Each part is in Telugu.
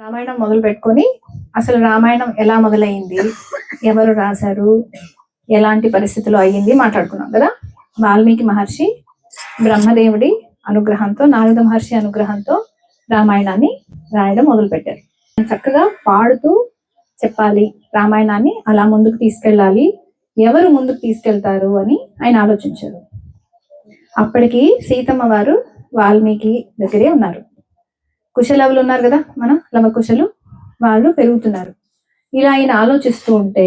రామాయణం మొదలు పెట్టుకొని అసలు రామాయణం ఎలా మొదలైంది, ఎవరు రాశారు, ఎలాంటి పరిస్థితులు అయ్యింది మాట్లాడుకున్నాం కదా. వాల్మీకి మహర్షి బ్రహ్మదేవుడి అనుగ్రహంతో, నారద మహర్షి అనుగ్రహంతో రామాయణాన్ని రాయడం మొదలు పెట్టారు. చక్కగా పాడుతూ చెప్పాలి, రామాయణాన్ని అలా ముందుకు తీసుకెళ్ళాలి, ఎవరు ముందుకు తీసుకెళ్తారు అని ఆయన ఆలోచించారు. అప్పటికి సీతమ్మ వారు వాల్మీకి దగ్గరే ఉన్నారు. కుశలవులు ఉన్నారు కదా, మన లవకుశలు, వాళ్ళు పెరుగుతున్నారు. ఇలా ఆయన ఆలోచిస్తూ ఉంటే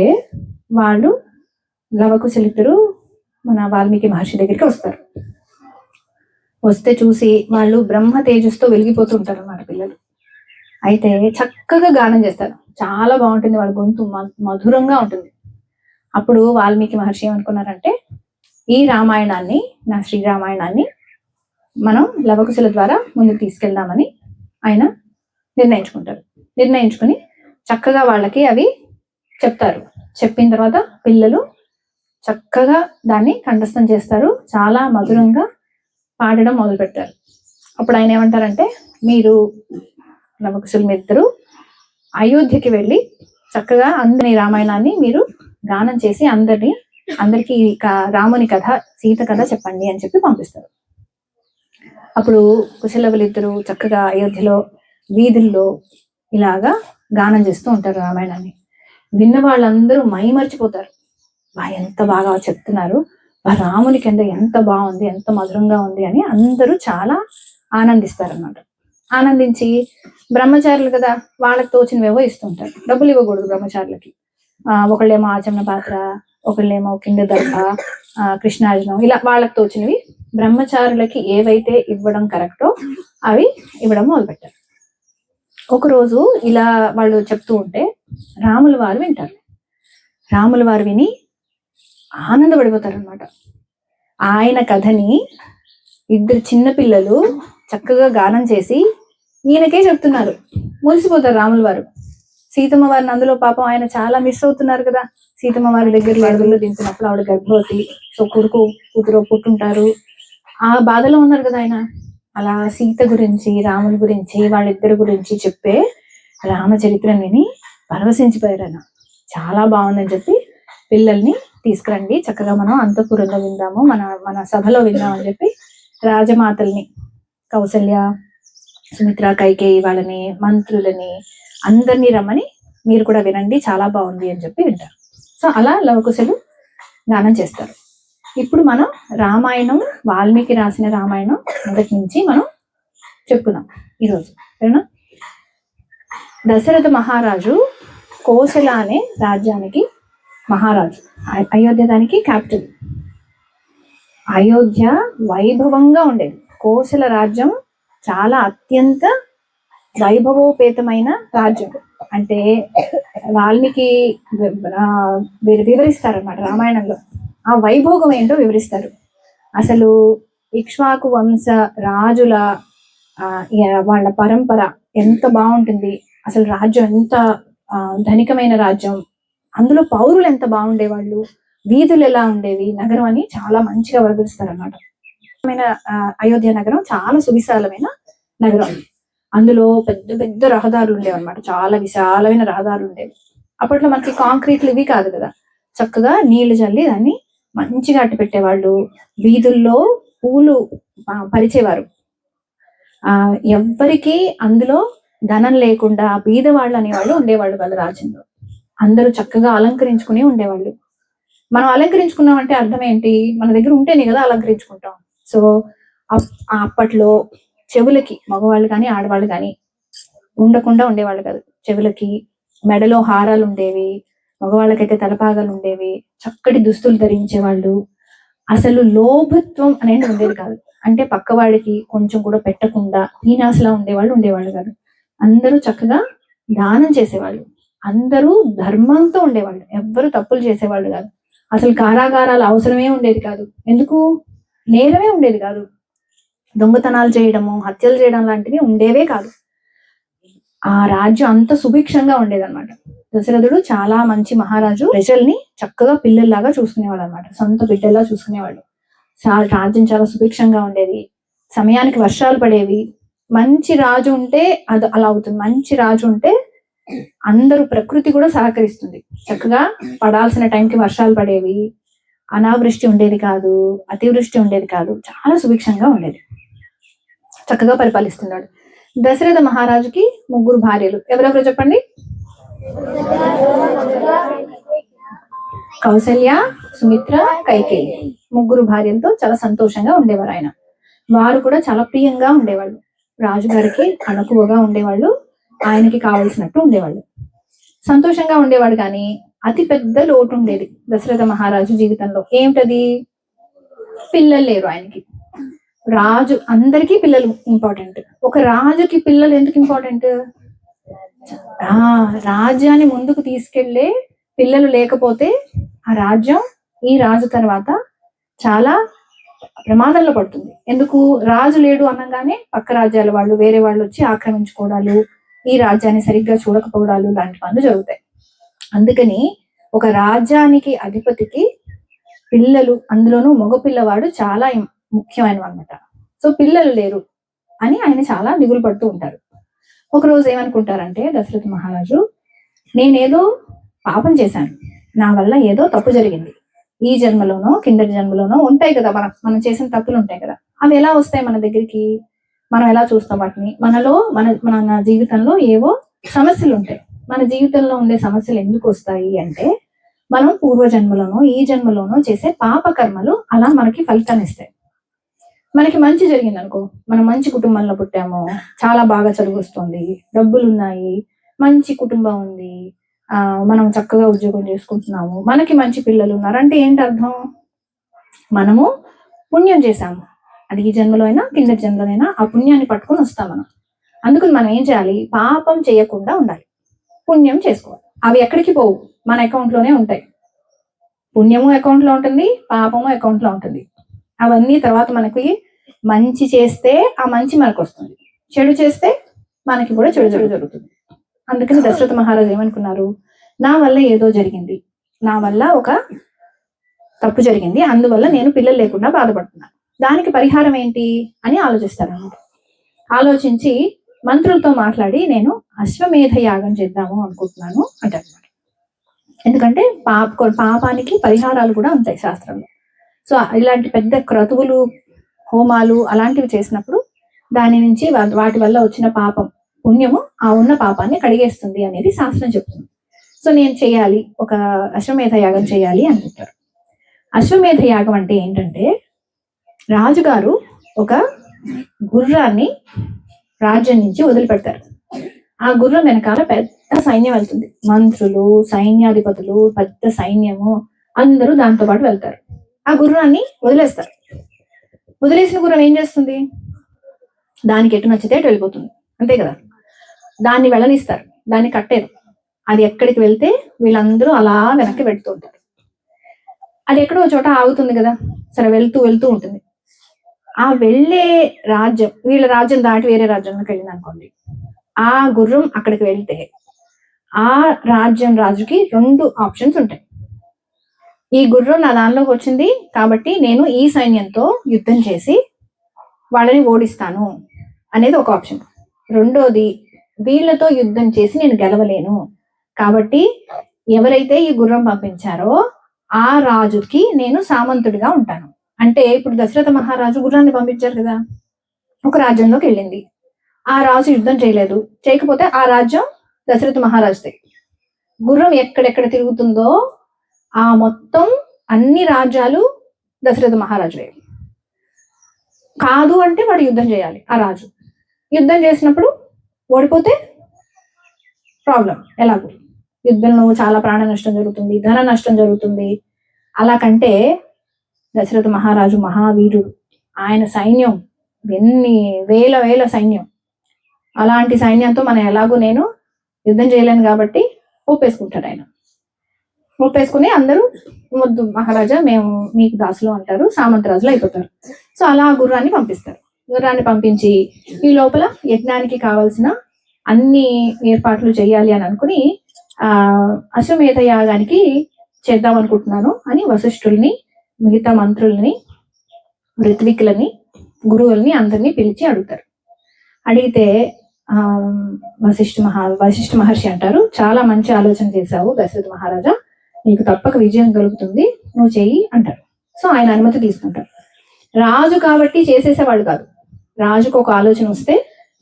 వాళ్ళు లవకుశలిద్దరు మన వాల్మీకి మహర్షి దగ్గరికి వస్తారు. వస్తే చూసి వాళ్ళు బ్రహ్మ తేజస్తో వెలిగిపోతుంటారు అన్నమాట పిల్లలు. అయితే చక్కగా గానం చేస్తారు, చాలా బాగుంటుంది, వాళ్ళ గొంతు మధురంగా ఉంటుంది. అప్పుడు వాల్మీకి మహర్షి ఏమనుకున్నారంటే, ఈ రామాయణాన్ని, నా శ్రీరామాయణాన్ని మనం లవకుశల ద్వారా ముందుకు తీసుకెళ్దామని ఆయన నిర్ణయించుకుంటారు. నిర్ణయించుకుని చక్కగా వాళ్ళకి అవి చెప్తారు. చెప్పిన తర్వాత పిల్లలు చక్కగా దాన్ని కంఠస్థం చేస్తారు, చాలా మధురంగా పాడడం మొదలు పెట్టారు. అప్పుడు ఆయన ఏమంటారంటే, మీరు లవకుశులు ఇద్దరు అయోధ్యకి వెళ్ళి చక్కగా అందరి రామాయణాన్ని మీరు గానం చేసి అందరికీ రాముని కథ, సీత కథ చెప్పండి అని చెప్పి పంపిస్తారు. అప్పుడు కుశలవులిద్దరూ చక్కగా అయోధ్యలో వీధుల్లో ఇలాగా గానం చేస్తూ ఉంటారు రామాయణాన్ని. విన్న వాళ్ళందరూ మైమర్చిపోతారు, ఎంత బాగా చెప్తున్నారు, రామునికి ఎంత బాగుంది, ఎంత మధురంగా ఉంది అని అందరూ చాలా ఆనందిస్తారన్నమాట. ఆనందించి బ్రహ్మచారులు కదా, వాళ్ళకి తోచినవేవో ఇస్తుంటారు. డబ్బులు ఇవ్వకూడదు బ్రహ్మచారులకి. ఒకళ్ళేమో ఆచమన పాత్ర, ఒకళ్ళేమో కింద దర్భ, కృష్ణార్జునం, ఇలా వాళ్ళకి తోచినవి బ్రహ్మచారులకి ఏవైతే ఇవ్వడం కరెక్టో అవి ఇవ్వడం మొదలుపెట్టారు. ఒకరోజు ఇలా వాళ్ళు చెప్తూ ఉంటే రాముల వారు వింటారు. రాముల వారు విని ఆనందపడిపోతారు అనమాట. ఆయన కథని ఇద్దరు చిన్నపిల్లలు చక్కగా గానం చేసి ఈయనకే చెప్తున్నారు. మురిసిపోతారు రాముల వారు. సీతమ్మ వారిని అందులో పాపం ఆయన చాలా మిస్ అవుతున్నారు కదా. సీతమ్మ వారి దగ్గర అడవుల్లో దింపినప్పుడు ఆవిడ గర్భవతి, సో కొడుకు కూతురు పుట్టుంటారు, ఆ బాధలో ఉన్నారు కదా ఆయన. అలా సీత గురించి, రాముల గురించి, వాళ్ళిద్దరి గురించి చెప్పే రామచరిత్రను విని పరవశించిపోయారు ఆయన. చాలా బాగుందని చెప్పి పిల్లల్ని తీసుకురండి, చక్కగా మనం అంతఃపురంలో విందాము, మన సభలో విందామని చెప్పి రాజమాతల్ని, కౌసల్య, సుమిత్ర, కైకేయి వాళ్ళని, మంత్రులని అందరినీ రమ్మని మీరు కూడా వినండి, చాలా బాగుంది అని చెప్పి వింటారు. సో అలా లవకుశలు గానం చేస్తారు. ఇప్పుడు మనం రామాయణం, వాల్మీకి రాసిన రామాయణం మొదటి నుంచి మనం చెప్పుకున్నాం ఈరోజు, సరేనా. దశరథ మహారాజు కోసల అనే రాజ్యానికి మహారాజు, అయోధ్య దానికి క్యాపిటల్. అయోధ్య వైభవంగా ఉండేది. కోసల రాజ్యం చాలా అత్యంత వైభవోపేతమైన రాజ్యం. అంటే వాల్మీకి వివరిస్తారన్నమాట రామాయణంలో, ఆ వైభోగం ఏంటో వివరిస్తారు. అసలు ఇక్ష్వాకు వంశ రాజుల వాళ్ళ పరంపర ఎంత బాగుంటుంది, అసలు రాజ్యం ఎంత ధనికమైన రాజ్యం, అందులో పౌరులు ఎంత బాగుండేవాళ్ళు, వీధులు ఎలా ఉండేవి, నగరం అని చాలా మంచిగా వివరిస్తారు అన్నమాట. అయోధ్య నగరం చాలా సువిశాలమైన నగరం. అందులో పెద్ద పెద్ద రహదారులు ఉండేవి అనమాట, చాలా విశాలమైన రహదారులు ఉండేవి. అప్పట్లో మనకి కాంక్రీట్లు ఇవి కాదు కదా, చక్కగా నీళ్లు చల్లి దాన్ని మంచిగా అట్టు పెట్టేవాళ్ళు. వీధుల్లో పూలు పరిచేవారు. ఎవ్వరికి అందులో ధనం లేకుండా బీదవాళ్ళు అనేవాళ్ళు ఉండేవాళ్ళు వాళ్ళ రాజ్యంలో. అందరూ చక్కగా అలంకరించుకుని ఉండేవాళ్ళు. మనం అలంకరించుకున్నాం అంటే అర్థం ఏంటి, మన దగ్గర ఉంటేనే కదా అలంకరించుకుంటాం. సో అప్పట్లో చెవులకి, మగవాళ్ళు కానీ ఆడవాళ్ళు కానీ ఉండకుండా ఉండేవాళ్ళు కాదు. చెవులకి, మెడలో హారాలు ఉండేవి, మగవాళ్ళకైతే తలపాగాలు ఉండేవి, చక్కటి దుస్తులు ధరించేవాళ్ళు. అసలు లోభత్వం అనేది ఉండేది కాదు. అంటే పక్కవాడికి కొంచెం కూడా పెట్టకుండా హీనాసలా ఉండేవాళ్ళు కాదు. అందరూ చక్కగా దానం చేసేవాళ్ళు, అందరూ ధర్మంతో ఉండేవాళ్ళు, ఎవ్వరు తప్పులు చేసేవాళ్ళు కాదు. అసలు కారాగారాలు అవసరమే ఉండేది కాదు. ఎందుకు, నేరమే ఉండేది కాదు. దొంగతనాలు చేయడము, హత్యలు చేయడం లాంటివి ఉండేవే కాదు. ఆ రాజ్యం అంత సుభిక్షంగా ఉండేదన్నమాట. దశరథుడు చాలా మంచి మహారాజు. ప్రజల్ని చక్కగా పిల్లల్లాగా చూసుకునేవాడు అనమాట, సొంత బిడ్డల్లా చూసుకునేవాడు. రాజ్యం చాలా సుభిక్షంగా ఉండేది. సమయానికి వర్షాలు పడేవి, మంచి రాజు ఉంటే అది అలా అవుతుంది. మంచి రాజు ఉంటే అందరూ, ప్రకృతి కూడా సహకరిస్తుంది. చక్కగా పడాల్సిన టైంకి వర్షాలు పడేవి, అనావృష్టి ఉండేది కాదు, అతివృష్టి ఉండేది కాదు, చాలా సుభిక్షంగా ఉండేది. చక్కగా పరిపాలిస్తున్నాడు. దశరథ మహారాజుకి 3 భార్యలు. ఎవరెవరో చెప్పండి. కౌసల్య, సుమిత్ర, కైకేయి. 3 భార్యలతో చాలా సంతోషంగా ఉండేవారు ఆయన. వారు కూడా చాలా ప్రియంగా ఉండేవాళ్ళు. రాజుగారికి అణకువగా ఉండేవాళ్ళు, ఆయనకి కావలసినట్టు ఉండేవాళ్ళు. సంతోషంగా ఉండేవాడు. కానీ అతి పెద్ద లోటు ఉండేది దశరథ మహారాజు జీవితంలో. ఏమిటది? పిల్లలు లేరు ఆయనకి. రాజు అందరికీ పిల్లలు ఇంపార్టెంట్. ఒక రాజుకి పిల్లలు ఎందుకు ఇంపార్టెంట్? రాజ్యాన్ని ముందుకు తీసుకెళ్లే పిల్లలు లేకపోతే ఆ రాజ్యం ఈ రాజు తర్వాత చాలా ప్రమాదంలో పడుతుంది. ఎందుకు? రాజు లేడు అనగానే పక్క రాజ్యాల వాళ్ళు, వేరే వాళ్ళు వచ్చి ఆక్రమించుకోవడాలు, ఈ రాజ్యాన్ని సరిగ్గా చూడకపోవడాలు లాంటి పనులు జరుగుతాయి. అందుకని ఒక రాజ్యానికి అధిపతికి పిల్లలు, అందులోనూ మగపిల్లవాడు చాలా ముఖ్యమైనవి అనమాట. సో పిల్లలు లేరు అని ఆయన చాలా దిగులు పడుతూ ఉంటారు. ఒకరోజు ఏమనుకుంటారంటే దశరథ మహారాజు, నేనేదో పాపం చేశాను, నా వల్ల ఏదో తప్పు జరిగింది. ఈ జన్మలోనో కిందటి జన్మలోనో ఉంటాయి కదా, మనం చేసిన తప్పులు ఉంటాయి కదా, అవి ఎలా వస్తాయి మన దగ్గరికి? మనం ఎలా చూస్తాం వాటిని? మనలో మన జీవితంలో ఏవో సమస్యలు ఉంటాయి. మన జీవితంలో ఉండే సమస్యలు ఎందుకు వస్తాయి అంటే, మనం పూర్వజన్మలోనో ఈ జన్మలోనో చేసే పాప కర్మలు అలా మనకి ఫలితాన్ని ఇస్తాయి. మనకి మంచి జరిగింది అనుకో, మనం మంచి కుటుంబంలో పుట్టాము, చాలా బాగా చదువు వస్తుంది, డబ్బులు ఉన్నాయి, మంచి కుటుంబం ఉంది, మనం చక్కగా ఉద్యోగం చేసుకుంటున్నాము, మనకి మంచి పిల్లలు ఉన్నారు అంటే ఏంటి అర్థం? మనము పుణ్యం చేశాము. అది ఈ జన్మలో అయినా కిందటి జన్మలో అయినా ఆ పుణ్యాన్ని పట్టుకొని వస్తాం మనం. అందుకని మనం ఏం చేయాలి? పాపం చేయకుండా ఉండాలి, పుణ్యం చేసుకోవాలి. అవి ఎక్కడికి పోవు, మన అకౌంట్లోనే ఉంటాయి. పుణ్యము అకౌంట్లో ఉంటుంది, పాపము అకౌంట్లో ఉంటుంది. అవన్నీ తర్వాత మనకి మంచి చేస్తే ఆ మంచి మనకు వస్తుంది, చెడు చేస్తే మనకి కూడా చెడు జరుగుతుంది. అందుకని దశరథ మహారాజు ఏమనుకున్నారు? నా వల్ల ఏదో జరిగింది, నా వల్ల ఒక తప్పు జరిగింది, అందువల్ల నేను పిల్లలు లేకుండా బాధపడుతున్నాను, దానికి పరిహారం ఏంటి అని ఆలోచిస్తారన్నమాట. ఆలోచించి మంత్రులతో మాట్లాడి నేను అశ్వమేధ యాగం చేద్దాము అనుకుంటున్నాను అంటారు. ఎందుకంటే పాపానికి పరిహారాలు కూడా ఉంటాయి శాస్త్రంలో. సో ఇలాంటి పెద్ద క్రతువులు, హోమాలు అలాంటివి చేసినప్పుడు దాని నుంచి వాటి వల్ల వచ్చిన పాపం, పుణ్యము ఆ ఉన్న పాపాన్ని కడిగేస్తుంది అనేది శాస్త్రం చెప్తుంది. సో నేను చేయాలి, ఒక అశ్వమేధ యాగం చేయాలి అనుకుంటారు. అశ్వమేధ యాగం అంటే ఏంటంటే, రాజుగారు ఒక గుర్రాన్ని రాజ్యం నుంచి వదిలిపెడతారు. ఆ గుర్రం వెనకాల పెద్ద సైన్యం వెళ్తుంది, మంత్రులు, సైన్యాధిపతులు, పెద్ద సైన్యము అందరూ దాంతో పాటు వెళ్తారు. ఆ గుర్రాన్ని వదిలేస్తారు. వదిలేసిన గుర్రం ఏం చేస్తుంది? దానికి ఎటు నచ్చితే అటు వెళ్ళిపోతుంది, అంతే కదా. దాన్ని వెళ్ళనిస్తారు, దాన్ని కట్టేరు. అది ఎక్కడికి వెళ్తే వీళ్ళందరూ అలా వెనక్కి వెళ్తూ ఉంటారు. అది ఎక్కడో చోట ఆగుతుంది కదా, సరే వెళ్తూ వెళ్తూ ఉంటుంది. ఆ వెళ్ళే రాజ్యం, వీళ్ళ రాజ్యం దాటి వేరే రాజ్యంలోకి వెళ్ళింది అనుకోండి, ఆ గుర్రం అక్కడికి వెళ్తే ఆ రాజ్యం రాజుకి 2 ఆప్షన్స్ ఉంటాయి. ఈ గుర్రం నా దానిలోకి వచ్చింది కాబట్టి నేను ఈ సైన్యంతో యుద్ధం చేసి వాళ్ళని ఓడిస్తాను అనేది ఒక ఆప్షన్. రెండోది, వీళ్ళతో యుద్ధం చేసి నేను గెలవలేను కాబట్టి ఎవరైతే ఈ గుర్రం పంపించారో ఆ రాజుకి నేను సామంతుడిగా ఉంటాను. అంటే ఇప్పుడు దశరథ మహారాజు గుర్రాన్ని పంపించారు కదా, ఒక రాజ్యంలోకి వెళ్ళింది, ఆ రాజు యుద్ధం చేయలేదు, చేయకపోతే ఆ రాజ్యం దశరథ మహారాజుదే. గుర్రం ఎక్కడెక్కడ తిరుగుతుందో ఆ మొత్తం అన్ని రాజ్యాలు దశరథ మహారాజువే. కాదు అంటే వాడు యుద్ధం చేయాలి. ఆ రాజు యుద్ధం చేసినప్పుడు ఓడిపోతే ప్రాబ్లం. ఎలాగో యుద్ధంలో చాలా ప్రాణ నష్టం జరుగుతుంది, ధన నష్టం జరుగుతుంది. అలా కంటే దశరథ మహారాజు మహావీరుడు, ఆయన సైన్యం ఎన్ని వేల సైన్యం, అలాంటి సైన్యంతో మనం ఎలాగో నేను యుద్ధం చేయలేను కాబట్టి ఒప్పేసుకుంటాడు ఆయన. ఒప్పేసుకుని అందరూ వద్దు మహారాజా, మేము మీకు దాసులు అంటారు, సామంతరాజులు అయిపోతారు. సో అలా గుర్రాన్ని పంపిస్తారు. గుర్రాన్ని పంపించి ఈ లోపల యజ్ఞానికి కావాల్సిన అన్ని ఏర్పాట్లు చేయాలి అని అనుకుని అశ్వమేధ యాగానికి చేద్దాం అనుకుంటున్నాను అని వశిష్ఠుల్ని, మిగతా మంత్రుల్ని, ఋత్వికులని, గురువుల్ని అందరినీ పిలిచి అడుగుతారు. అడిగితే ఆ వశిష్ఠ మహర్షి అంటారు, చాలా మంచి ఆలోచన చేశావు దశరథ మహారాజా, నీకు తప్పక విజయం కలుగుతుంది, నువ్వు చెయ్యి అంటారు. సో ఆయన అనుమతి తీసుకుంటారు. రాజు కాబట్టి చేసేసేవాళ్ళు కాదు. రాజుకు ఒక ఆలోచన వస్తే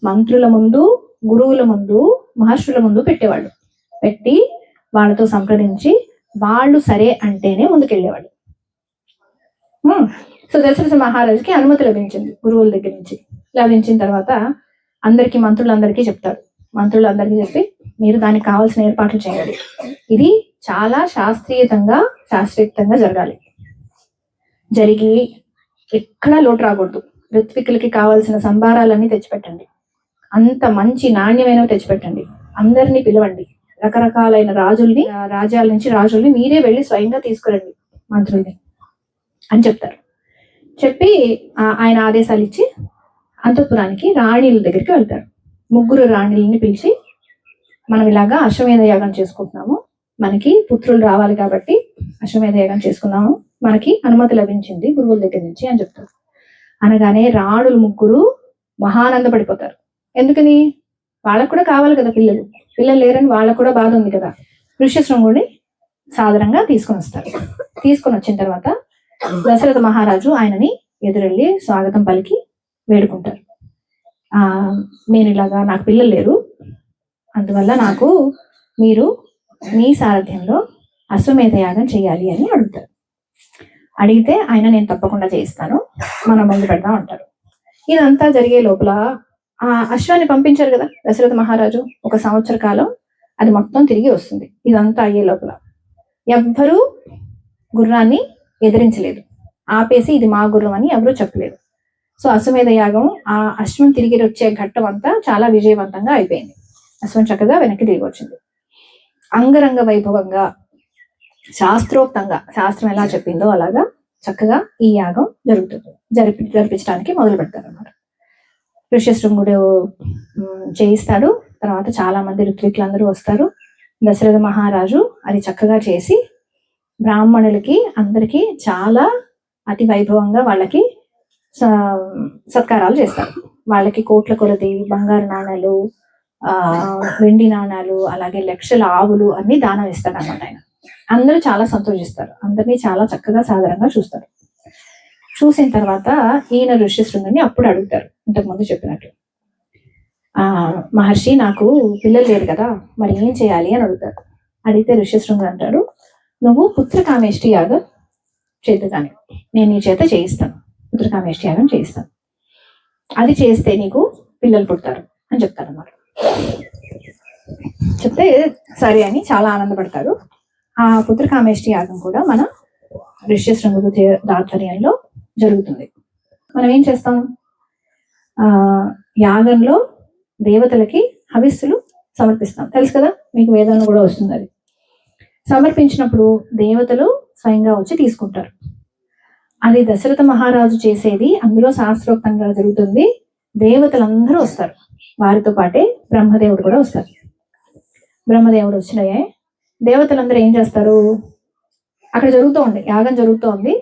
మంత్రుల ముందు, గురువుల ముందు, మహర్షుల ముందు పెట్టేవాళ్ళు. పెట్టి వాళ్ళతో సంప్రదించి వాళ్ళు సరే అంటేనే ముందుకెళ్ళేవాళ్ళు. సో దశరథ మహారాజుకి అనుమతి లభించింది గురువుల దగ్గర నుంచి. లభించిన తర్వాత అందరికీ, మంత్రులందరికీ చెప్తారు. మంత్రులందరికీ చెప్పి మీరు దానికి కావాల్సిన ఏర్పాట్లు చేయాలి, ఇది చాలా శాస్త్రీయుతంగా జరగాలి, జరిగి ఎక్కడా లోటు రాకూడదు, ఋత్వికులకి కావాల్సిన సంభారాలన్నీ తెచ్చిపెట్టండి, అంత మంచి నాణ్యమైనవి తెచ్చిపెట్టండి, అందరినీ పిలవండి, రకరకాలైన రాజ్యాల నుంచి రాజుల్ని మీరే వెళ్ళి స్వయంగా తీసుకురండి మంత్రుల్ని అని చెప్తారు. చెప్పి ఆయన ఆదేశాలు ఇచ్చి అంతఃపురానికి రాణిల దగ్గరికి వెళ్తారు. 3 రాణిలని పిలిచి, మనం ఇలాగా అశ్వమేధ యాగం చేసుకుంటున్నాము, మనకి పుత్రులు రావాలి కాబట్టి అశ్వమేధ యాగం చేసుకున్నాము, మనకి అనుమతి లభించింది గురువుల దగ్గర నుంచి అని చెప్తారు. అనగానే రాణులు 3 మహానందపడిపోతారు. ఎందుకని? వాళ్ళకు కూడా కావాలి కదా పిల్లలు లేరని వాళ్ళకు కూడా బాధ ఉంది కదా. ఋష్యశృంగుడిని సాదరంగా తీసుకొని వస్తారు. తీసుకొని వచ్చిన తర్వాత దశరథ మహారాజు ఆయనని ఎదురెళ్ళి స్వాగతం పలికి వేడుకుంటారు. నేను ఇలాగా, నాకు పిల్లలు లేరు, అందువల్ల నాకు మీరు మీ సారథ్యంలో అశ్వమేధ యాగం చేయాలి అని అడుగుతారు. అడిగితే ఆయన నేను తప్పకుండా చేయిస్తాను, మనం మొదలు పెడదాం అంటారు. ఇదంతా జరిగే లోపల ఆ అశ్వాన్ని పంపించారు కదా దశరథ మహారాజు, 1 సంవత్సర కాలం అది మొత్తం తిరిగి వస్తుంది. ఇదంతా అయ్యే లోపల ఎవ్వరూ గుర్రాన్ని ఎదిరించలేదు, ఆపేసి ఇది మా గుర్రం అని ఎవరూ చెప్పలేదు. సో అశ్వమేధ యాగం, ఆ అశ్వం తిరిగి వచ్చే ఘట్టం అంతా చాలా విజయవంతంగా అయిపోయింది. అశ్వం చక్కగా వెనక్కి తిరిగి వచ్చింది. అంగరంగ వైభవంగా, శాస్త్రోక్తంగా, శాస్త్రం ఎలా చెప్పిందో అలాగా చక్కగా ఈ యాగం జరుగుతుంది. జరిపించడానికి మొదలు పెడతారు అన్నమాట. ఋష్యశృంగుడు చేయిస్తాడు. తర్వాత చాలా మంది ఋత్వికులందరూ వస్తారు. దశరథ మహారాజు అది చక్కగా చేసి బ్రాహ్మణులకి అందరికీ చాలా అతి వైభవంగా వాళ్ళకి సత్కారాలు చేస్తారు. వాళ్ళకి కోట్ల కొలది బంగారు నాణాలు, వెండి నాణాలు, అలాగే లక్షల ఆవులు అన్ని దానం ఇస్తారు అన్నమాట ఆయన. అందరూ చాలా సంతోషిస్తారు, అందరినీ చాలా చక్కగా సాధారణంగా చూస్తారు. చూసిన తర్వాత ఈయన ఋష్యశృంగుని అప్పుడు అడుగుతారు, ఇంతకుముందు చెప్పినట్టు, మహర్షి నాకు పిల్లలు లేరు కదా, మరి ఏం చేయాలి అని అడుగుతారు. అడిగితే ఋష్యశృంగుడు అంటారు, నువ్వు పుత్రకామేష్టి యాగం చేద్దుగానే నేను నీ చేత చేయిస్తాను, పుత్రకామేష్టి యాగం చేయిస్తాను, అది చేస్తే నీకు పిల్లలు పుడతారు అని చెప్తారు అన్నమాట. చెప్తే సరే అని చాలా ఆనందపడతారు. ఆ పుత్రకామేష్టి యాగం కూడా మన ఋష్యశృంగుడు ఆధ్వర్యంలో జరుగుతుంది. మనం ఏం చేస్తాం, యాగంలో దేవతలకి హవిస్సులు సమర్పిస్తాం, తెలుసు కదా మీకు, వేదంలో కూడా వస్తుంది. అది సమర్పించినప్పుడు దేవతలు స్వయంగా వచ్చి తీసుకుంటారు. అది దశరథ మహారాజు చేసేది, అందులో శాస్త్రోక్తంగా జరుగుతుంది. దేవతలందరూ వస్తారు, వారితో పాటే బ్రహ్మదేవుడు కూడా వస్తారు. బ్రహ్మదేవుడు వచ్చినాయే దేవతలందరూ ఏం చేస్తారు, అక్కడ యాగం జరుగుతూ ఉంది,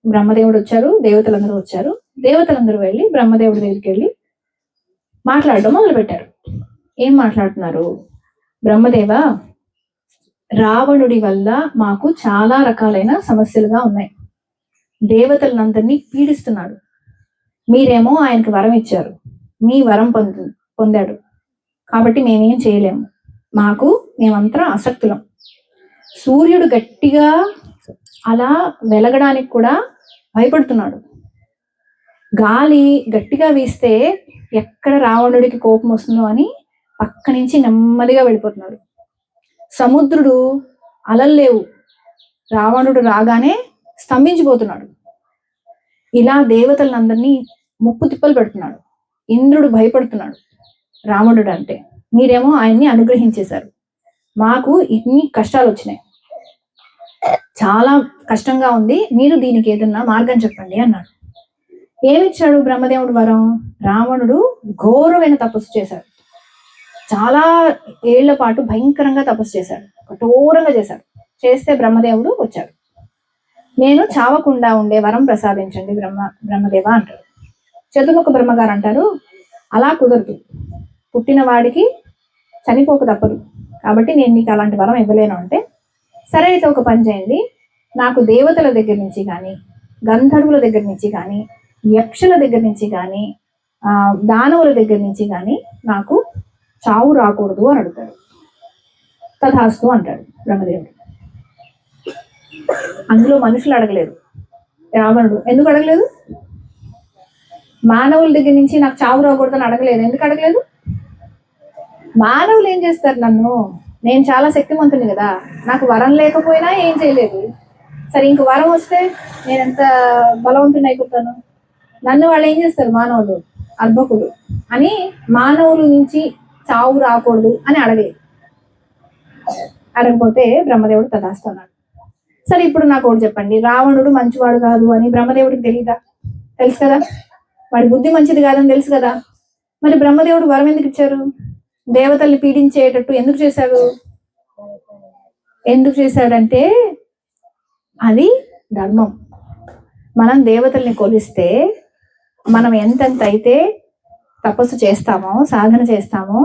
బ్రహ్మదేవుడు వచ్చారు, దేవతలందరూ వచ్చారు. దేవతలందరూ వెళ్ళి బ్రహ్మదేవుడి దగ్గరికి వెళ్ళి మాట్లాడడం మొదలు పెట్టారు. ఏం మాట్లాడుతున్నారు, బ్రహ్మదేవ, రావణుడి వల్ల మాకు చాలా రకాలైన సమస్యలుగా ఉన్నాయి, దేవతలందరినీ పీడిస్తున్నాడు, మీరేమో ఆయనకు వరం ఇచ్చారు, మీ వరం పొందాడు కాబట్టి మేమేం చేయలేము, మేమంతా అసక్తులం, సూర్యుడు గట్టిగా అలా వెలగడానికి కూడా భయపడుతున్నాడు, గాలి గట్టిగా వీస్తే ఎక్కడ రావణుడికి కోపం వస్తుందో అని పక్క నుంచి నెమ్మదిగా వెళ్ళిపోతున్నాడు, సముద్రుడు అలలు లేవు, రావణుడు రాగానే స్తంభించిపోతున్నాడు, ఇలా దేవతలందరినీ ముప్పు తిప్పలు పెడుతున్నాడు, ఇంద్రుడు భయపడుతున్నాడు రావణుడు అంటే, మీరేమో ఆయన్ని అనుగ్రహించేశారు, మాకు ఇన్ని కష్టాలు వచ్చినాయి, చాలా కష్టంగా ఉంది, మీరు దీనికి ఏదన్నా మార్గం చెప్పండి అన్నాడు. ఏమిచ్చాడు బ్రహ్మదేవుడు వరం, రావణుడు ఘోరమైన తపస్సు చేశాడు, చాలా ఏళ్ల పాటు భయంకరంగా తపస్సు చేశాడు, కఠోరంగా చేశాడు. చేస్తే బ్రహ్మదేవుడు వచ్చాడు, నేను చావకుండా ఉండే వరం ప్రసాదించండి బ్రహ్మదేవ అంటాడు. చతుర్ముఖ బ్రహ్మగారు అంటారు, అలా కుదరదు. పుట్టిన వాడికి చనిపోక తప్పదు. కాబట్టి నేను నీకు అలాంటి వరం ఇవ్వలేను అంటే, సరే అయితే ఒక పని చేయండి, నాకు దేవతల దగ్గర నుంచి కానీ, గంధర్వుల దగ్గర నుంచి కానీ, యక్షుల దగ్గర నుంచి కానీ, దానవుల దగ్గర నుంచి కానీ నాకు చావు రాకూడదు అని అడుగుతాడు. తథాస్తు అంటాడు బ్రహ్మదేవుడు. అందులో మనుషులు అడగలేదు. రావణుడు ఎందుకు అడగలేదు? మానవుల దగ్గర నుంచి నాకు చావు రాకూడదు అని అడగలేదు. ఎందుకు అడగలేదు? మానవులు ఏం చేస్తారు? నేను చాలా శక్తివంతుని కదా, నాకు వరం లేకపోయినా ఏం చేయలేదు. సరే ఇంక వరం వస్తే నేను ఎంత బలవంతుని అయిపోతాను. నన్ను వాళ్ళు ఏం చేస్తారు? మానవులు అర్భకులు అని మానవుల నుంచి చావు రాకూడదు అని అడగలేదు. అడగపోతే బ్రహ్మదేవుడు తదాస్తున్నాడు. సరే ఇప్పుడు నాకు ఒకటి చెప్పండి, రావణుడు మంచివాడు కాదు అని బ్రహ్మదేవుడికి తెలియదా? తెలుసు కదా, వాడి బుద్ధి మంచిది కాదని తెలుసు కదా. మరి బ్రహ్మదేవుడు వరం ఎందుకు ఇచ్చారు? దేవతల్ని పీడించేటట్టు ఎందుకు చేశాడు? ఎందుకు చేశాడంటే అది ధర్మం. మనం దేవతల్ని కొలిస్తే మనం ఎంతెంత అయితే తపస్సు చేస్తామో, సాధన చేస్తామో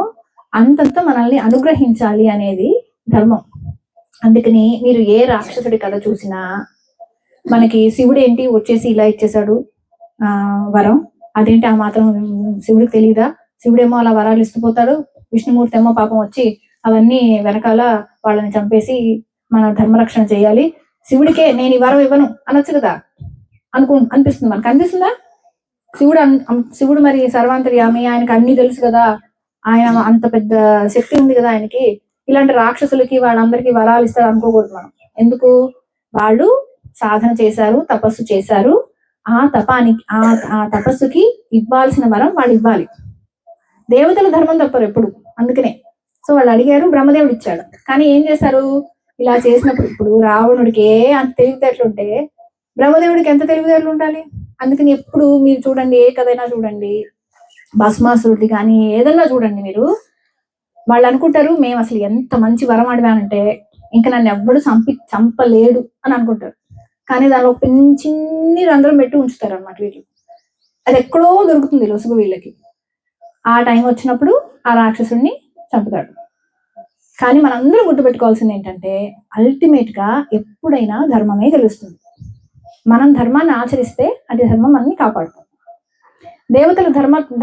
అంతంత మనల్ని అనుగ్రహించాలి అనేది ధర్మం. అందుకని మీరు ఏ రాక్షసుడి కథ చూసినా మనకి శివుడు ఏంటి వచ్చేసి ఇలా ఇచ్చేశాడు వరం, అదేంటి ఆ మాత్రం శివుడికి తెలియదా? శివుడేమో అలా వరాలు ఇస్తుపోతాడు, విష్ణుమూర్తి ఏమో పాపం వచ్చి అవన్నీ వెనకాల వాళ్ళని చంపేసి మన ధర్మరక్షణ చేయాలి, శివుడికే నేను ఈ వరం ఇవ్వను అనొచ్చు కదా అనిపిస్తుంది. మనకు అనిపిస్తుందా? శివుడు మరి సర్వాంతర్యామి, ఆయనకు అన్ని తెలుసు కదా, ఆయన అంత పెద్ద శక్తి ఉంది కదా ఆయనకి, ఇలాంటి రాక్షసులకి వాళ్ళందరికీ వరాలు ఇస్తారు అనుకోకూడదు మనం. ఎందుకు? వాళ్ళు సాధన చేశారు, తపస్సు చేశారు, ఆ తపస్సుకి ఇవ్వాల్సిన వరం వాళ్ళు ఇవ్వాలి. దేవతల ధర్మం తప్పరు ఎప్పుడు. అందుకనే సో వాళ్ళు అడిగారు, బ్రహ్మదేవుడు ఇచ్చాడు. కానీ ఏం చేశారు? ఇలా చేసినప్పుడు ఇప్పుడు రావణుడికి అంత తెలివితేటలుంటే బ్రహ్మదేవుడికి ఎంత తెలివితేటలు ఉండాలి? అందుకని ఎప్పుడు మీరు చూడండి, ఏ కథైనా చూడండి, భస్మాసురుడి కానీ ఏదన్నా చూడండి మీరు, వాళ్ళు అనుకుంటారు మేము అసలు ఎంత మంచి వరం అడిగానంటే ఇంకా నన్ను ఎవ్వడు చంపలేడు అని అనుకుంటారు. కానీ దానిలో చిన్ని రంధ్రం పెట్టి ఉంచుతారు అన్నమాట వీళ్ళు. అది ఎక్కడో దొరుకుతుంది లొసుగు వీళ్ళకి. ఆ టైం వచ్చినప్పుడు ఆ రాక్షసుడిని చంపుతాడు. కానీ మనందరం గుర్తుపెట్టుకోవాల్సింది ఏంటంటే అల్టిమేట్ గా ఎప్పుడైనా ధర్మమే గెలుస్తుంది. మనం ధర్మాన్ని ఆచరిస్తే అది ధర్మం మనల్ని కాపాడుతుంది. దేవతలు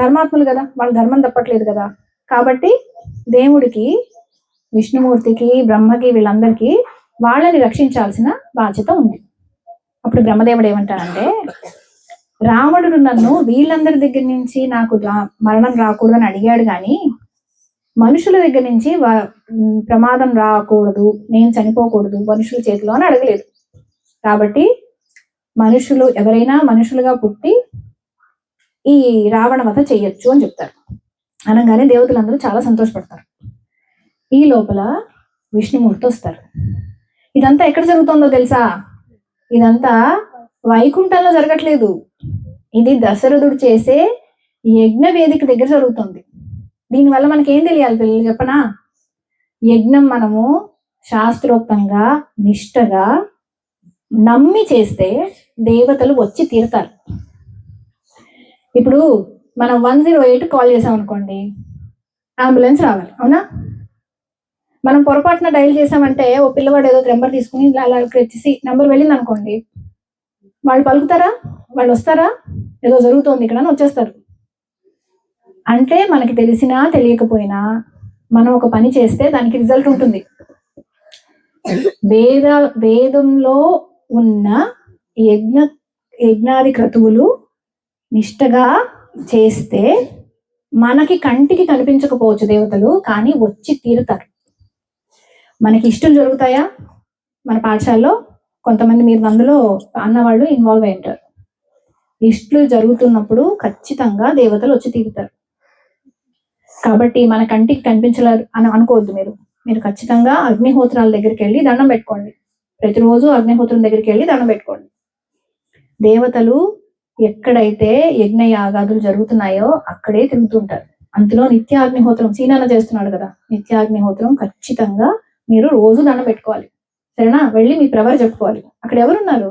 ధర్మాత్ములు కదా, వాళ్ళు ధర్మం తప్పట్లేదు కదా. కాబట్టి దేవుడికి, విష్ణుమూర్తికి, బ్రహ్మకి, వీళ్ళందరికీ వాళ్ళని రక్షించాల్సిన బాధ్యత ఉంది. అప్పుడు బ్రహ్మదేవుడు ఏమంటాడంటే, రావణుడు నన్ను వీళ్ళందరి దగ్గర నుంచి నాకు మరణం రాకూడదు అని అడిగాడు, కానీ మనుషుల దగ్గర నుంచి ప్రమాదం రాకూడదు, నేను చనిపోకూడదు మనుషుల చేతిలో అని అడగలేదు. కాబట్టి మనుషులు ఎవరైనా మనుషులుగా పుట్టి ఈ రావణ వధ చెయ్యొచ్చు అని చెప్తారు. అనగానే దేవతలందరూ చాలా సంతోషపడతారు. ఈ లోపల విష్ణుమూర్తి వస్తారు. ఇదంతా ఎక్కడ జరుగుతుందో తెలుసా? ఇదంతా వైకుంఠంలో జరగట్లేదు, ఇది దశరథుడు చేసే యజ్ఞ వేదిక దగ్గర జరుగుతుంది. దీనివల్ల మనకేం తెలియాలి పిల్లలు చెప్పనా? యజ్ఞం మనము శాస్త్రోక్తంగా నిష్టగా నమ్మి చేస్తే దేవతలు వచ్చి తీరుతారు. ఇప్పుడు మనం 108 కాల్ చేసాం అనుకోండి, అంబులెన్స్ రావాలి, అవునా? మనం పొరపాటున డైల్ చేసామంటే ఓ పిల్లవాడు ఏదో నెంబర్ తీసుకుని అలా వచ్చేసి నెంబర్ వెళ్ళింది అనుకోండి, వాళ్ళు పలుకుతారా? వాళ్ళు వస్తారా? ఏదో జరుగుతోంది ఇక్కడ అని వచ్చేస్తారు. అంటే మనకి తెలిసినా తెలియకపోయినా మనం ఒక పని చేస్తే దానికి రిజల్ట్ ఉంటుంది. వేదంలో ఉన్న యజ్ఞాది క్రతువులు నిష్టగా చేస్తే మనకి కంటికి కనిపించకపోవచ్చు దేవతలు, కానీ వచ్చి తీరుతారు. మనకి ఇష్టం జరుగుతాయా? మన పాఠశాలలో కొంతమంది మీరు అందులో అన్నవాళ్ళు ఇన్వాల్వ్ అయి ఉంటారు. ఇష్టలు జరుగుతున్నప్పుడు ఖచ్చితంగా దేవతలు వచ్చి తీరుతారు. కాబట్టి మన కంటికి కనిపించలేరు అని అనుకోవద్దు. మీరు ఖచ్చితంగా అగ్నిహోత్రాల దగ్గరికి వెళ్ళి దండం పెట్టుకోండి. ప్రతిరోజు అగ్నిహోత్రం దగ్గరికి వెళ్ళి దండం పెట్టుకోండి. దేవతలు ఎక్కడైతే యజ్ఞ యాగాదులు జరుగుతున్నాయో అక్కడే తిరుగుతుంటారు. అందులో నిత్యాగ్నిహోత్రం సీనాన చేస్తున్నాడు కదా, నిత్యాగ్నిహోత్రం ఖచ్చితంగా మీరు రోజు దండం పెట్టుకోవాలి. సరేనా? వెళ్ళి మీ ప్రవర్ చెప్పుకోవాలి. అక్కడ ఎవరున్నారు?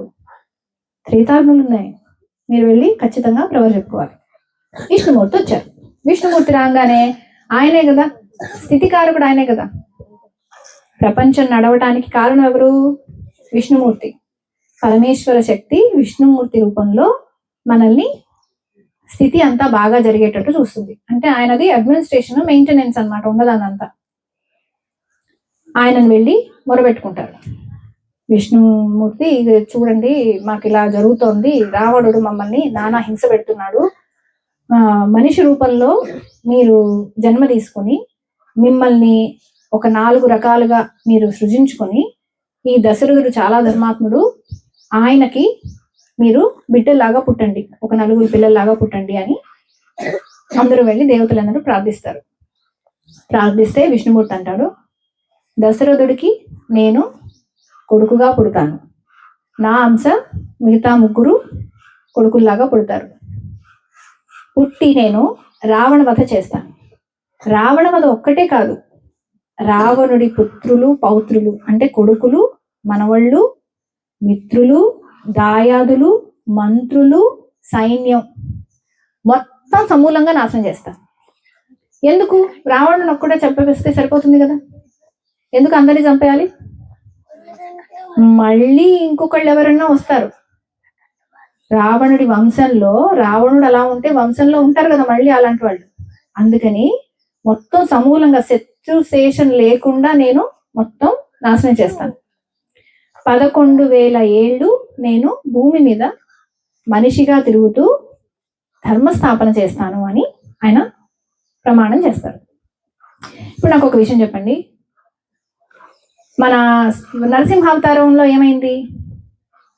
త్రేతాగ్నులు ఉన్నాయి. మీరు వెళ్ళి ఖచ్చితంగా ప్రవర్ చెప్పుకోవాలి. విష్ణుమూర్తి వచ్చారు. విష్ణుమూర్తి రాగానే ఆయనే కదా స్థితికారకుడు, ఆయనే కదా. ప్రపంచం నడవటానికి కారణం ఎవరు? విష్ణుమూర్తి. పరమేశ్వర శక్తి విష్ణుమూర్తి రూపంలో మనల్ని స్థితి అంతా బాగా జరిగేటట్టు చూస్తుంది. అంటే ఆయనది అడ్మినిస్ట్రేషన్, మెయింటెనెన్స్ అనమాట, ఉన్నదానంతా. ఆయనను వెళ్ళి మొరబెట్టుకుంటారు. విష్ణుమూర్తి, ఇది చూడండి మాకు ఇలా జరుగుతోంది, రావణుడు మమ్మల్ని నానా హింస పెడుతున్నాడు, మనిషి రూపంలో మీరు జన్మ తీసుకొని మిమ్మల్ని ఒక 4 రకాలుగా మీరు సృజించుకొని, ఈ దశరథుడు చాలా ధర్మాత్ముడు, ఆయనకి మీరు బిడ్డల్లాగా పుట్టండి, ఒక 4 పిల్లల్లాగా పుట్టండి అని అందరూ వెళ్ళి దేవతలందరూ ప్రార్థిస్తారు. ప్రార్థిస్తే విష్ణుమూర్తి అంటాడు, దశరథుడికి నేను కొడుకుగా పుడతాను, నా అంశ మిగతా 3 కొడుకుల్లాగా పుడతారు. పుట్టి నేను రావణ వధ చేస్తాను. రావణ వధ ఒక్కటే కాదు, రావణుడి పుత్రులు పౌత్రులు అంటే కొడుకులు, మనవళ్ళు, మిత్రులు, దాయాదులు, మంత్రులు, సైన్యం మొత్తం సమూలంగా నాశనం చేస్తాను. ఎందుకు? రావణుని ఒక్కడే చంపేస్తే సరిపోతుంది కదా, ఎందుకు అందరినీ చంపేయాలి? మళ్ళీ ఇంకొకళ్ళు ఎవరన్నా వస్తారు. రావణుడి వంశంలో, రావణుడు అలా ఉంటే వంశంలో ఉంటారు కదా మళ్ళీ అలాంటి వాళ్ళు. అందుకని మొత్తం సమూలంగా శత్రుశేషం లేకుండా నేను మొత్తం నాశనం చేస్తాను. 11,000 ఏళ్ళు నేను భూమి మీద మనిషిగా తిరుగుతూ ధర్మస్థాపన చేస్తాను అని ఆయన ప్రమాణం చేస్తారు. ఇప్పుడు నాకు ఒక విషయం చెప్పండి, మన నరసింహావతారంలో ఏమైంది?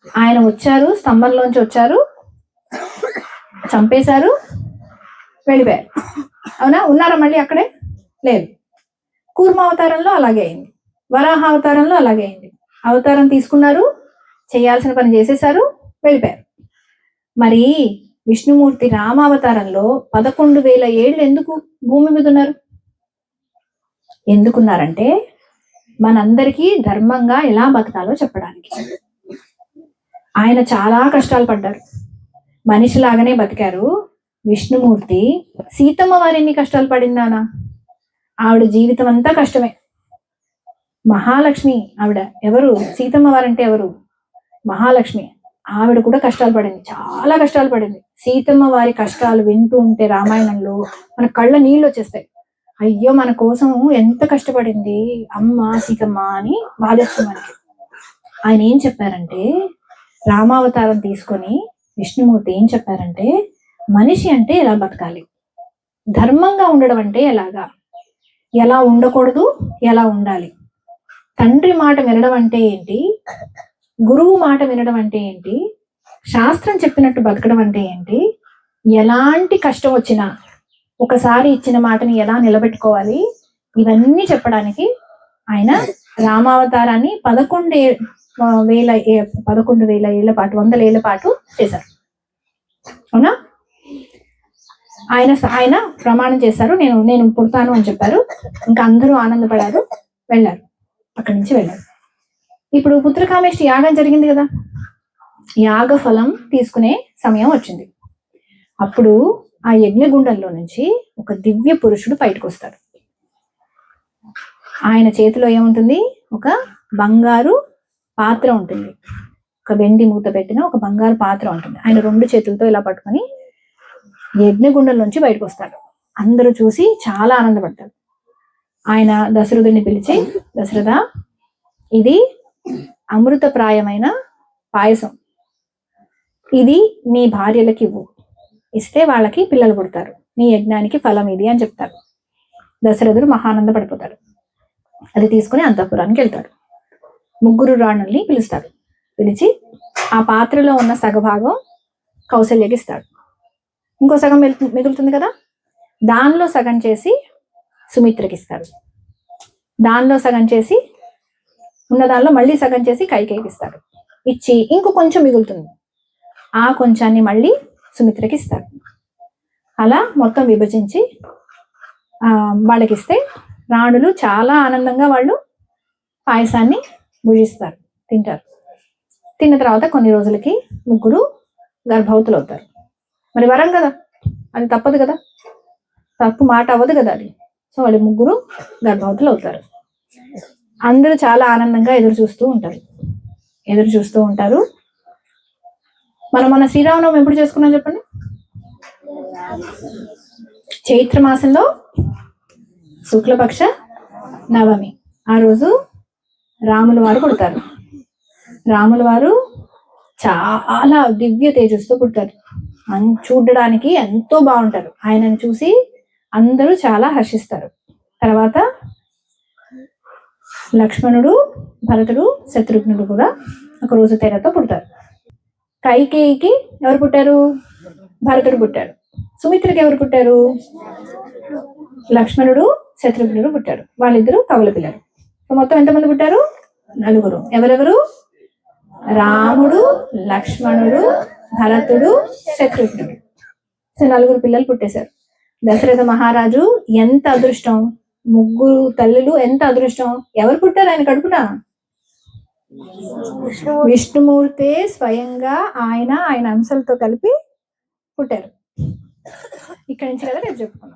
ఆయన వచ్చారు, స్తంభంలోంచి వచ్చారు, చంపేశారు, వెళ్ళిపోయారు. అవునా? ఉన్నారా మళ్ళీ అక్కడే? లేదు. కూర్మావతారంలో అలాగే అయింది, వరాహ అవతారంలో అలాగే అయింది. అవతారం తీసుకున్నారు, చేయాల్సిన పని చేసేశారు, వెళ్ళిపోయారు. మరి విష్ణుమూర్తి రామావతారంలో 11,000 ఏళ్ళు ఎందుకు భూమి మీద ఉన్నారు? ఎందుకున్నారంటే మనందరికీ ధర్మంగా ఎలా బతకాలో చెప్పడానికి. ఆయన చాలా కష్టాలు పడ్డారు, మనిషిలాగానే బతికారు. విష్ణుమూర్తి సీతమ్మ వారు ఎన్ని కష్టాలు పడిందానా? ఆవిడ జీవితం అంతా కష్టమే. మహాలక్ష్మి ఆవిడ ఎవరు? సీతమ్మ వారంటే ఎవరు? మహాలక్ష్మి. ఆవిడ కూడా కష్టాలు పడింది, చాలా కష్టాలు పడింది. సీతమ్మ వారి కష్టాలు వింటూ ఉంటే రామాయణంలో మన కళ్ళ నీళ్ళు వచ్చేస్తాయి. అయ్యో మన కోసం ఎంత కష్టపడింది అమ్మ సీతమ్మ అని బాధేస్తుంది మనకి. ఆయన ఏం చెప్పారంటే, రామావతారం తీసుకొని విష్ణుమూర్తి ఏం చెప్పారంటే, మనిషి అంటే ఎలా బతకాలి, ధర్మంగా ఉండడం అంటే ఎలాగా, ఎలా ఉండకూడదు, ఎలా ఉండాలి, తండ్రి మాట వినడం అంటే ఏంటి, గురువు మాట వినడం అంటే ఏంటి, శాస్త్రం చెప్పినట్టు బతకడం అంటే ఏంటి, ఎలాంటి కష్టం వచ్చినా ఒకసారి ఇచ్చిన మాటని ఎలా నిలబెట్టుకోవాలి, ఇవన్నీ చెప్పడానికి ఆయన రామావతారాన్ని 11,000 ఏళ్ల పాటు, 100 ఏళ్ల పాటు చేశారు. అవునా? ఆయన ప్రమాణం చేశారు, నేను పుడతాను అని చెప్పారు. ఇంకా అందరూ ఆనందపడారు, వెళ్ళారు, అక్కడి నుంచి వెళ్ళారు. ఇప్పుడు పుత్రకామేష్టి యాగం జరిగింది కదా, యాగ ఫలం తీసుకునే సమయం వచ్చింది. అప్పుడు ఆ యజ్ఞగుండంలో నుంచి ఒక దివ్య పురుషుడు బయటకు వస్తాడు. ఆయన చేతిలో ఏముంటుంది? ఒక బంగారు పాత్ర ఉంటుంది, ఒక వెండి మూత పెట్టిన ఒక బంగారు పాత్ర ఉంటుంది. ఆయన 2 చేతులతో ఇలా పట్టుకొని యజ్ఞగుండంలోంచి బయటకు వస్తాడు. అందరూ చూసి చాలా ఆనందపడతారు. ఆయన దశరథుడిని పిలిచి, దశరథ, ఇది అమృతప్రాయమైన పాయసం, ఇది నీ భార్యలకి ఇవ్వు, ఇస్తే వాళ్ళకి పిల్లలు పుడతారు, నీ యజ్ఞానికి ఫలం ఇది అని చెప్తారు. దశరథుడు మహానంద పడిపోతాడు. అది తీసుకుని అంతఃపురానికి వెళ్తాడు. 3 రాణుల్ని పిలుస్తాడు. పిలిచి ఆ పాత్రలో ఉన్న సగభాగం కౌసల్యకి ఇస్తాడు. ఇంకో సగం మిగులుతుంది కదా, దానిలో సగం చేసి సుమిత్రకి ఇస్తాడు. దానిలో సగం చేసి ఉన్న దానిలో మళ్ళీ సగం చేసి కైకేయికి ఇస్తాడు. ఇచ్చి ఇంకో కొంచెం మిగులుతుంది, ఆ కొంచాన్ని మళ్ళీ సుమిత్రకి ఇస్తాడు. అలా మొత్తం విభజించి వాళ్ళకి ఇస్తే రాణులు చాలా ఆనందంగా వాళ్ళు పాయసాన్ని భుజిస్తారు, తింటారు. తిన్న తర్వాత కొన్ని రోజులకి 3 గర్భవతులు అవుతారు. మరి వరం కదా, అది తప్పదు కదా. తప్పు మాట అవ్వదు కదా అది. సో వాళ్ళు ముగ్గురు గర్భవతులు అవుతారు. అందరూ చాలా ఆనందంగా ఎదురు చూస్తూ ఉంటారు. మన శ్రీరామనవమి ఎప్పుడు చేసుకున్నాం చెప్పండి? చైత్ర మాసంలో శుక్లపక్ష నవమి. ఆ రోజు రాముల వారు పుడతారు. రాముల వారు చాలా దివ్య తేజస్తో పుడతారు. చూడడానికి ఎంతో బాగుంటారు. ఆయనను చూసి అందరూ చాలా హర్షిస్తారు. తర్వాత లక్ష్మణుడు, భరతుడు, శత్రుఘ్నుడు కూడా ఒక రోజు తేడాతో పుడతారు. కైకేయికి ఎవరు పుట్టారు? భరతుడు పుట్టాడు. సుమిత్రకి ఎవరు పుట్టారు? లక్ష్మణుడు, శత్రుఘ్నుడు పుట్టారు. వాళ్ళిద్దరూ కవల పిల్లలు. మొత్తం ఎంతమంది పుట్టారు? 4. ఎవరెవరు? రాముడు, లక్ష్మణుడు, భరతుడు, శత్రుఘ్నుడు. సో 4 పిల్లలు పుట్టేశారు. దశరథ మహారాజు ఎంత అదృష్టం, 3 తల్లులు ఎంత అదృష్టం. ఎవరు పుట్టారు ఆయన కడుపున? విష్ణుమూర్తే స్వయంగా ఆయన అంశలతో కలిపి పుట్టారు. ఇక్కడి నుంచి కదా రేపు చెప్పుకున్నాం.